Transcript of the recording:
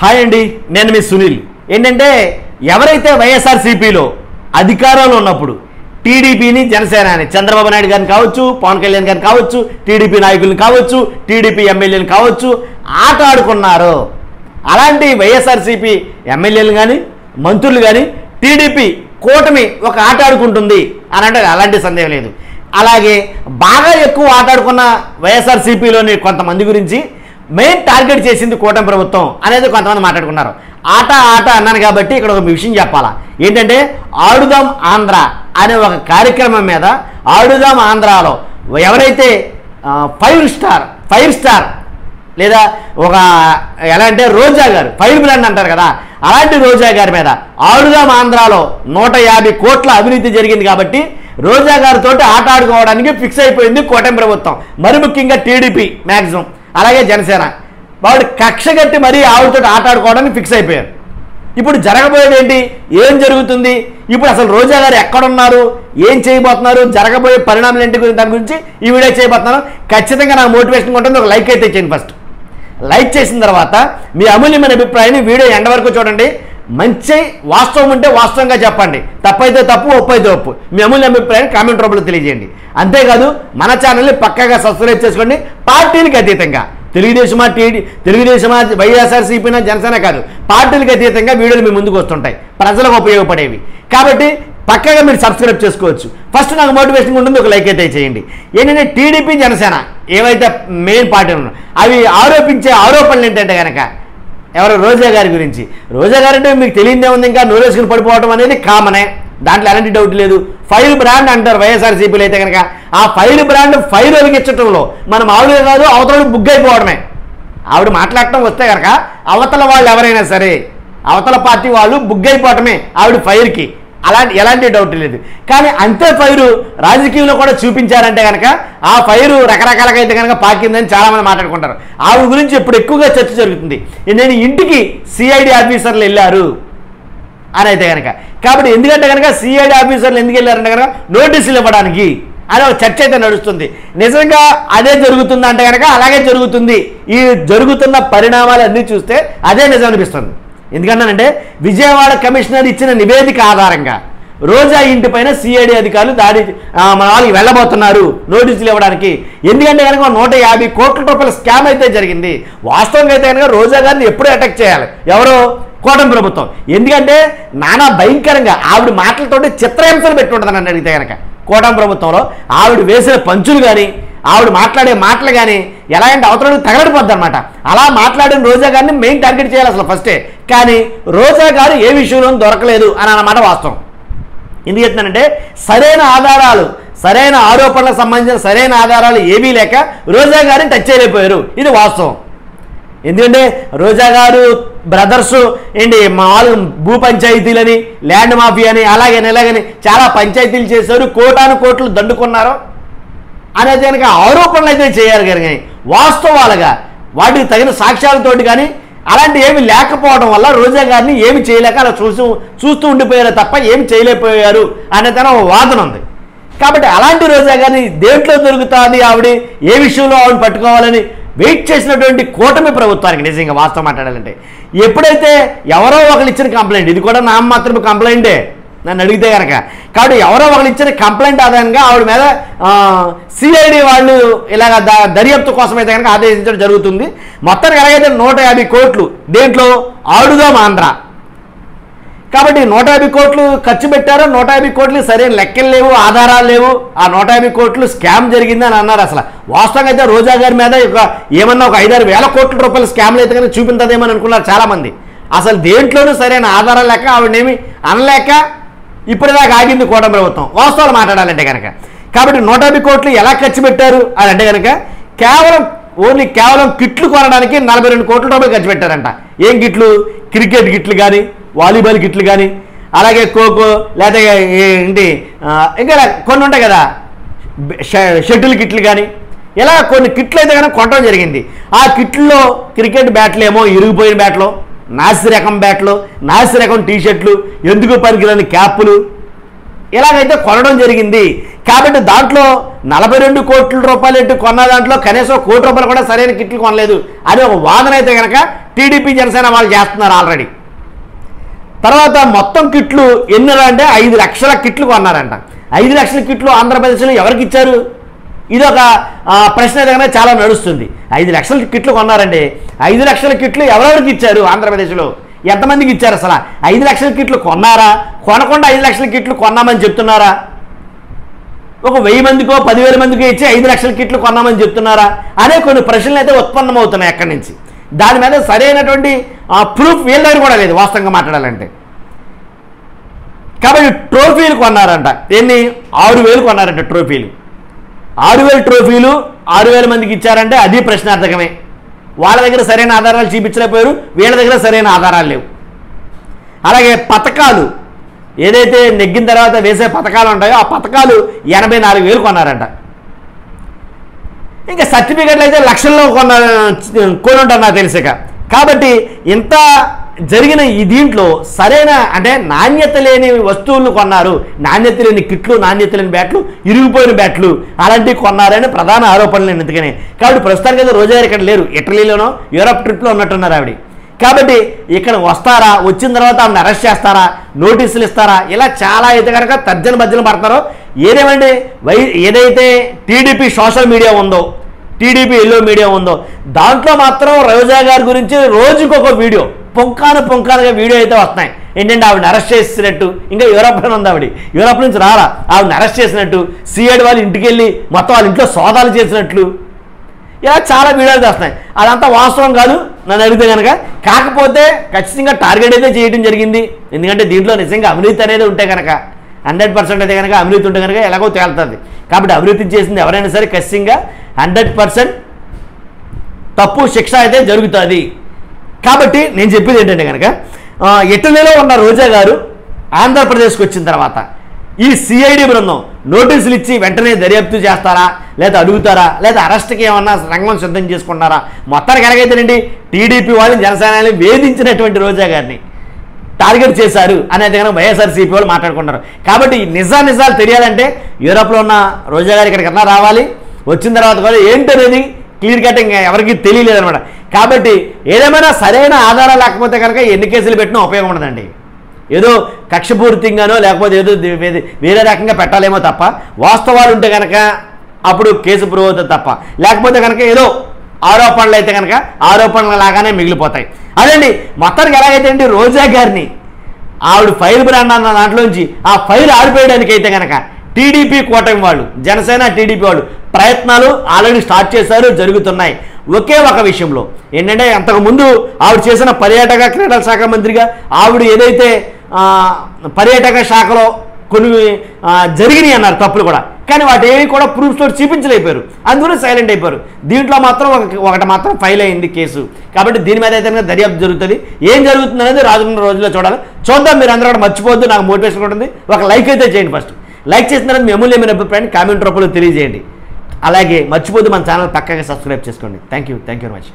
Hi అండి, నేను మీ సునీల్. ఏంటంటే ఎవరైతే వైఎస్ఆర్సీపీలో అధికారంలో ఉన్నప్పుడు టీడీపీని జనసేనని చంద్రబాబు నాయుడు గారిని కావచ్చు, పవన్ కళ్యాణ్ గారిని కావచ్చు, టీడీపీ నాయకులను కావచ్చు, టీడీపీ ఎమ్మెల్యేలు కావచ్చు ఆట ఆడుకున్నారు. అలాంటి వైఎస్ఆర్సీపీ ఎమ్మెల్యేలు కానీ మంత్రులు కానీ టీడీపీ కూటమి ఒక ఆట ఆడుకుంటుంది అని అంటే అలాంటి సందేహం లేదు. అలాగే బాగా ఎక్కువ ఆట ఆడుకున్న వైఎస్ఆర్సీపీలోని కొంతమంది గురించి మెయిన్ టార్గెట్ చేసింది కూటమి ప్రభుత్వం అనేది కొంతమంది మాట్లాడుకున్నారు. ఆట అన్నాను కాబట్టి ఇక్కడ ఒక విషయం చెప్పాలా. ఏంటంటే ఆడుదాం ఆంధ్ర అనే ఒక కార్యక్రమం మీద ఆడుదాం ఆంధ్రాలో ఎవరైతే ఫైవ్ స్టార్ లేదా ఒక ఎలా అంటే రోజా గారు ఫైర్ బ్రాండ్ అంటారు కదా, అలాంటి రోజా గారి మీద ఆడుదాం ఆంధ్రాలో 150 కోట్ల అవినీతి జరిగింది కాబట్టి రోజా గారితో ఆట ఆడుకోవడానికి ఫిక్స్ అయిపోయింది కూటమి ప్రభుత్వం. మరి ముఖ్యంగా టీడీపీ మ్యాక్సిమం అలాగే జనసేన వాడు కక్ష కట్టి మరీ ఆవిడతో ఆట ఆడుకోవడానికి ఫిక్స్ అయిపోయారు. ఇప్పుడు జరగబోయేది ఏంటి, ఏం జరుగుతుంది, ఇప్పుడు అసలు రోజా గారు ఎక్కడున్నారు, ఏం చేయబోతున్నారు, జరగబోయే పరిణామాలు ఏంటి దాని గురించి ఈ వీడియో చేయబోతున్నాను. ఖచ్చితంగా నాకు మోటివేషన్ ఉంటుంది. ఒక లైక్ అయితే చేయండి. ఫస్ట్ లైక్ చేసిన తర్వాత మీ అమూల్యమైన అభిప్రాయాన్ని వీడియో ఎండ వరకు చూడండి. మంచి వాస్తవం ఉంటే వాస్తవంగా చెప్పండి, తప్పైతే తప్పు, ఒప్పు అయితే ఒప్పు. మీ అమూల్య అభిప్రాయాన్ని కామెంట్ రూపంలో తెలియజేయండి. అంతేకాదు మన ఛానల్ని పక్కాగా సబ్స్క్రైబ్ చేసుకోండి. పార్టీలకు అతీతంగా తెలుగుదేశమా వైఎస్ఆర్సీపీనా జనసేన కాదు, పార్టీలకు అతీతంగా వీడియోలు మీ ముందుకు వస్తుంటాయి, ప్రజలకు ఉపయోగపడేవి. కాబట్టి పక్కగా మీరు సబ్స్క్రైబ్ చేసుకోవచ్చు. ఫస్ట్ నాకు మోటివేషన్ ఉంటుంది. ఒక లైక్ అయితే చేయండి. ఏంటంటే టీడీపీ జనసేన ఏవైతే మెయిన్ పార్టీలు ఉన్నాయో అవి ఆరోపించే ఆరోపణలు ఏంటంటే కనుక ఎవరు రోజా గారి గురించి. రోజా గారు అంటే మీకు తెలియదే ఉంది, ఇంకా నోరేసుకుని పడిపోవడం అనేది కామనే, దాంట్లో ఎలాంటి డౌట్ లేదు. ఫైర్ బ్రాండ్ అంటారు వైఎస్ఆర్సీపీలు అయితే కనుక. ఆ ఫైర్ బ్రాండ్ ఫైర్ వెలిగించడంలో మనం ఆవిడ కాదు అవతల బుగ్గైపోవడమే. ఆవిడ మాట్లాడటం వస్తే కనుక అవతల వాళ్ళు ఎవరైనా సరే అవతల పార్టీ వాళ్ళు బుగ్గైపోవటమే ఆవిడ ఫైర్కి, ఎలాంటి డౌట్ లేదు. కానీ అంతే ఫైరు రాజకీయంలో కూడా చూపించారంటే కనుక ఆ ఫైరు రకరకాలుగా అయితే కనుక పాకిందని చాలామంది మాట్లాడుకుంటారు. ఆవిడ గురించి ఇప్పుడు ఎక్కువగా చర్చ జరుగుతుంది. నేను ఇంటికి సిఐడి ఆఫీసర్లు వెళ్ళారు అని అయితే కనుక. కాబట్టి ఎందుకంటే కనుక సిఐడి ఆఫీసర్లు ఎందుకు వెళ్ళారంటే కనుక నోటీసులు ఇవ్వడానికి అని ఒక చర్చ అయితే నడుస్తుంది. నిజంగా అదే జరుగుతుంది అంటే కనుక అలాగే జరుగుతుంది. ఈ జరుగుతున్న పరిణామాలు అన్నీ చూస్తే అదే నిజం అనిపిస్తుంది. ఎందుకంటానంటే విజయవాడ కమిషనర్ ఇచ్చిన నివేదిక ఆధారంగా రోజా ఇంటిపైన సిఐడి అధికారులు దాడి మన వాళ్ళకి వెళ్ళబోతున్నారు నోటీసులు ఇవ్వడానికి. ఎందుకంటే కనుక 150 కోట్ల రూపాయల స్కామ్ అయితే జరిగింది. వాస్తవంగా అయితే కనుక రోజా గారిని ఎప్పుడూ అటాక్ చేయాలి ఎవరో కూటమి ప్రభుత్వం. ఎందుకంటే నానా భయంకరంగా ఆవిడ మాటలతోటి చిత్రహింసలు పెట్టుకుంటుందని నన్ను అడిగితే కనుక కూటమి ప్రభుత్వంలో ఆవిడ వేసిన పంచులు కానీ ఆవిడ మాట్లాడే మాటలు కానీ ఎలా అంటే అవతలకు తగలడిపోద్ది అనమాట. అలా మాట్లాడిన రోజా గారిని మెయిన్ టార్గెట్ చేయాలి అసలు ఫస్టే. కానీ రోజా గారు ఏ విషయంలోనూ దొరకలేదు అని అన్నమాట వాస్తవం. ఎందుకు చెప్తున్నానంటే సరైన ఆధారాలు, సరైన ఆరోపణలకు సంబంధించిన సరైన ఆధారాలు ఏవీ లేక రోజా గారిని టచ్ చేయలేకపోయారు. ఇది వాస్తవం. ఎందుకంటే రోజా గారు బ్రదర్స్ ఏంటి మా వాళ్ళు భూ పంచాయతీలని, ల్యాండ్ మాఫియా అని అలాగని చాలా పంచాయతీలు చేశారు, కోటాను కోట్లు దండుకున్నారు అనేది కనుక ఆరోపణలు అయితే చేయాలి కానీ వాస్తవాలుగా వాటికి తగిన సాక్ష్యాలతోటి కానీ అలాంటి ఏమి లేకపోవడం వల్ల రోజా గారిని ఏమి చేయలేక అలా చూస్తూ ఉండిపోయారు తప్ప ఏమి చేయలేకపోయారు అనేది ఒక వాదన ఉంది. కాబట్టి అలాంటి రోజా గారిని దేంట్లో దొరుకుతుంది ఆవిడ, ఏ విషయంలో ఆవిడని పట్టుకోవాలని వెయిట్ చేసినటువంటి కూటమి ప్రభుత్వానికి నిజంగా వాస్తవం మాట్లాడాలంటే ఎప్పుడైతే ఎవరో ఒకరు ఇచ్చిన కంప్లైంట్, ఇది కూడా నా మాత్రమే కంప్లైంటే నన్ను అడిగితే కనుక. కాబట్టి ఎవరో ఒకరు ఇచ్చిన కంప్లైంట్ ఆధారంగా ఆవిడ మీద సిఐడి వాళ్ళు ఇలాగ దర్యాప్తు కోసం అయితే కనుక ఆదేశించడం జరుగుతుంది. మొత్తానికి ఎలాగైతే 150 కోట్లు దేంట్లో ఆడుదాం ఆంధ్ర. కాబట్టి 150 కోట్లు ఖర్చు పెట్టారు. 150 కోట్లు సరైన లెక్కలు లేవు, ఆధారాలు లేవు. ఆ 150 కోట్లు స్కామ్ జరిగింది అని అన్నారు. అసలు వాస్తవంగా అయితే రోజా గారి మీద ఏమన్నా ఒక 5-6 వేల కోట్ల రూపాయల స్కామ్లు అయితే కనుక చూపించదేమని అనుకున్నారు చాలామంది. అసలు దేంట్లోనూ సరైన ఆధారాలు లేక ఆవిడనేమి అనలేక ఇప్పటిదాకా ఆగింది కూటమి ప్రభుత్వం వాస్తవాలు మాట్లాడాలంటే కనుక. కాబట్టి 150 కోట్లు ఎలా ఖర్చు పెట్టారు అని అంటే కనుక కేవలం కిట్లు కొనడానికి 42 కోట్ల రూపాయలు ఖర్చు పెట్టారంట. ఏం కిట్లు? క్రికెట్ కిట్లు కానీ, వాలీబాల్ కిట్లు కానీ, అలాగే ఖోఖో లేదా ఏంటి ఇంకా కొన్ని ఉంటాయి కదా షటిల్ కిట్లు కానీ, ఇలా కొన్ని కిట్లు అయితే కనుక కొనడం జరిగింది. ఆ కిట్లో క్రికెట్ బ్యాట్లు ఏమో ఇరిగిపోయిన బ్యాట్లు, నాసి రకం బ్యాట్లు, నాసి రకం టీషర్ట్లు, ఎందుకు పనికిరాని క్యాపులు, ఇలాగైతే కొనడం జరిగింది. కాబట్టి దాంట్లో 42 కోట్ల రూపాయలు ఎట్టు కొన్న దాంట్లో కనీసం 1 కోటి రూపాయలు కూడా సరైన కిట్లు కొనలేదు అని ఒక వాదన అయితే కనుక టీడీపీ జనసేన వాళ్ళు చేస్తున్నారు ఆల్రెడీ. తర్వాత మొత్తం కిట్లు ఎన్ని అంటే 5 లక్షల కిట్లు కొన్నారంట. 5 లక్షల కిట్లు ఆంధ్రప్రదేశ్లో ఎవరికి ఇచ్చారు? ఇది ఒక ప్రశ్న అయితే చాలా నడుస్తుంది. 5 లక్షల కిట్లు కొన్నారండి. 5 లక్షల కిట్లు ఎవరెవరికి ఇచ్చారు? ఆంధ్రప్రదేశ్లో ఎంతమందికి ఇచ్చారు? అసలు 5 లక్షల కిట్లు కొన్నారా? కొనకుండా 5 లక్షల కిట్లు కొన్నామని చెప్తున్నారా? ఒక 1000 మందికో 10,000 మందికో ఇచ్చి 5 లక్షల కిట్లు కొన్నామని చెప్తున్నారా అనే కొన్ని ప్రశ్నలు అయితే ఉత్పన్నమవుతున్నాయి అక్కడి నుంచి. దాని మీద సరైనటువంటి ప్రూఫ్ వీళ్ళ దగ్గర కూడా లేదు వాస్తవంగా మాట్లాడాలంటే. కాబట్టి ట్రోఫీలు కొన్నారంట. ఎన్ని? 6,000 కొన్నారంట ట్రోఫీలు. 6,000 ట్రోఫీలు 6,000 మందికి ఇచ్చారంటే అది ప్రశ్నార్థకమే. వాళ్ళ దగ్గర సరైన ఆధారాలు చూపించలేకపోయారు, వీళ్ళ దగ్గర సరైన ఆధారాలు లేవు. అలాగే పథకాలు ఏదైతే నెగ్గిన తర్వాత వేసే పథకాలు ఉంటాయో ఆ పథకాలు 84,000 కొన్నారంట. ఇంకా సర్టిఫికెట్లు అయితే లక్షల్లో కొని ఉంటారు నాకు తెలిసాక. కాబట్టి ఇంత జరిగిన ఈ దీంట్లో సరైన అంటే నాణ్యత లేని వస్తువులు కొన్నారు, నాణ్యత లేని కిట్లు, నాణ్యత లేని బ్యాట్లు, ఇరిగిపోయిన బ్యాట్లు అలాంటివి కొన్నారని ప్రధాన ఆరోపణలు ఎందుకని. కాబట్టి ప్రస్తుతానికి అయితే రోజా గారు ఇక్కడ లేరు, ఇటలీలోనో యూరప్ ట్రిప్లో ఉన్నట్టున్నారు ఆవిడ. కాబట్టి ఇక్కడ వస్తారా, వచ్చిన తర్వాత ఆమెను అరెస్ట్ చేస్తారా, నోటీసులు ఇస్తారా, ఇలా చాలా అయితే కనుక తర్జన భర్జన పడతారో. ఏదేమండి ఏదైతే టీడీపీ సోషల్ మీడియా ఉందో, టీడీపీ ఎల్లో మీడియా ఉందో దాంట్లో మాత్రం రోజా గారి గురించి రోజుకొక వీడియో పొంకానుగా వీడియో అయితే వస్తున్నాయి. ఏంటంటే ఆవిడని అరెస్ట్ చేసినట్టు, ఇంకా యూరోప్లో ఉంది ఆవిడ, యూరోప్ నుంచి రారా, ఆవిడని అరెస్ట్ చేసినట్టు, సిఐడి వాళ్ళు ఇంటికి వెళ్ళి మొత్తం వాళ్ళ ఇంట్లో సోదాలు చేసినట్లు ఇలా చాలా వీడియోలు వస్తున్నాయి. అదంతా వాస్తవం కాదు నన్ను అడిగితే కనుక. కాకపోతే ఖచ్చితంగా టార్గెట్ అయితే చేయడం జరిగింది. ఎందుకంటే దీంట్లో నిజంగా అవినీతి అనేది ఉంటే కనుక 100% అయితే కనుక అవినీతి ఉంటే కనుక ఎలాగో తేలుతుంది. కాబట్టి అవినీతి చేసింది ఎవరైనా సరే ఖచ్చితంగా 100% తప్పు శిక్ష అయితే జరుగుతుంది. కాబట్టి నేను చెప్పేది ఏంటంటే కనుక ఇటలీలో ఉన్న రోజా గారు ఆంధ్రప్రదేశ్కి వచ్చిన తర్వాత ఈ సిఐడి బృందం నోటీసులు ఇచ్చి వెంటనే దర్యాప్తు చేస్తారా, లేదా అడుగుతారా, లేదా అరెస్ట్కి ఏమన్నా రంగం సిద్ధం చేసుకుంటారా? మొత్తానికి ఎలాగైతేనండి టీడీపీ వాళ్ళు జనసేనని వేధించినటువంటి రోజా గారిని టార్గెట్ చేశారు అనేది కనుక వైఎస్ఆర్సీపీ వాళ్ళు మాట్లాడుకుంటారు. కాబట్టి నిజాలు తెలియాలంటే యూరోప్లో ఉన్న రోజా గారు ఇక్కడికన్నా రావాలి. వచ్చిన తర్వాత కూడా ఏంటనేది క్లియర్ కటింగ్ ఎవరికి తెలియలేదనమాట. కాబట్టి ఏదేమైనా సరైన ఆధారాలు లేకపోతే కనుక ఎన్ని కేసులు పెట్టినా ఉపయోగం ఉండదండి. ఏదో కక్షపూరితంగానో లేకపోతే ఏదో వేరే రకంగా పెట్టాలేమో తప్ప వాస్తవాలు ఉంటే కనుక అప్పుడు కేసు ప్రూవ్ అవుతుంది తప్ప, లేకపోతే కనుక ఏదో ఆరోపణలు అయితే కనుక ఆరోపణలు లాగానే మిగిలిపోతాయి. అదండి మొత్తానికి ఎలాగైతే అండి రోజా గారిని ఆవిడ ఫైల్ బ్రాండ్ అన్న దాంట్లోంచి ఆ ఫైల్ ఆడిపోయడానికి అయితే కనుక టీడీపీ కూటమి వాళ్ళు, జనసేన టీడీపీ వాళ్ళు ప్రయత్నాలు ఆల్రెడీ స్టార్ట్ చేశారు, జరుగుతున్నాయి. ఒకే ఒక విషయంలో ఏంటంటే అంతకుముందు ఆవిడ చేసిన పర్యాటక క్రీడల శాఖ మంత్రిగా ఆవిడ ఏదైతే పర్యాటక శాఖలో కొన్ని జరిగినాయి అన్నారు తప్పులు కూడా, కానీ వాటి ఏవి కూడా ప్రూఫ్స్ తోటి చూపించలేకపోయారు, అందుకని సైలెంట్ అయిపోయారు. దీంట్లో మాత్రం ఒకటి మాత్రం ఫైల్ అయింది కేసు. కాబట్టి దీని మీద అయితే దర్యాప్తు జరుగుతుంది. ఏం జరుగుతుంది అనేది రానున్న రోజుల్లో చూడాలి. చూద్దాం. మీరు అందరూ కూడా మర్చిపోవద్దు, నాకు మోటివేషన్ ఉంటుంది. ఒక లైక్ అయితే చేయండి. ఫస్ట్ లైక్ చేసిన తర్వాత మీ అమూల్యమైన అభిప్రాయాన్ని కామెంట్ రూపంలో తెలియజేయండి. అలాగే మర్చిపోద్దు మన ఛానల్ పక్కగా సబ్స్క్రైబ్ చేసుకోండి. Thank you very much.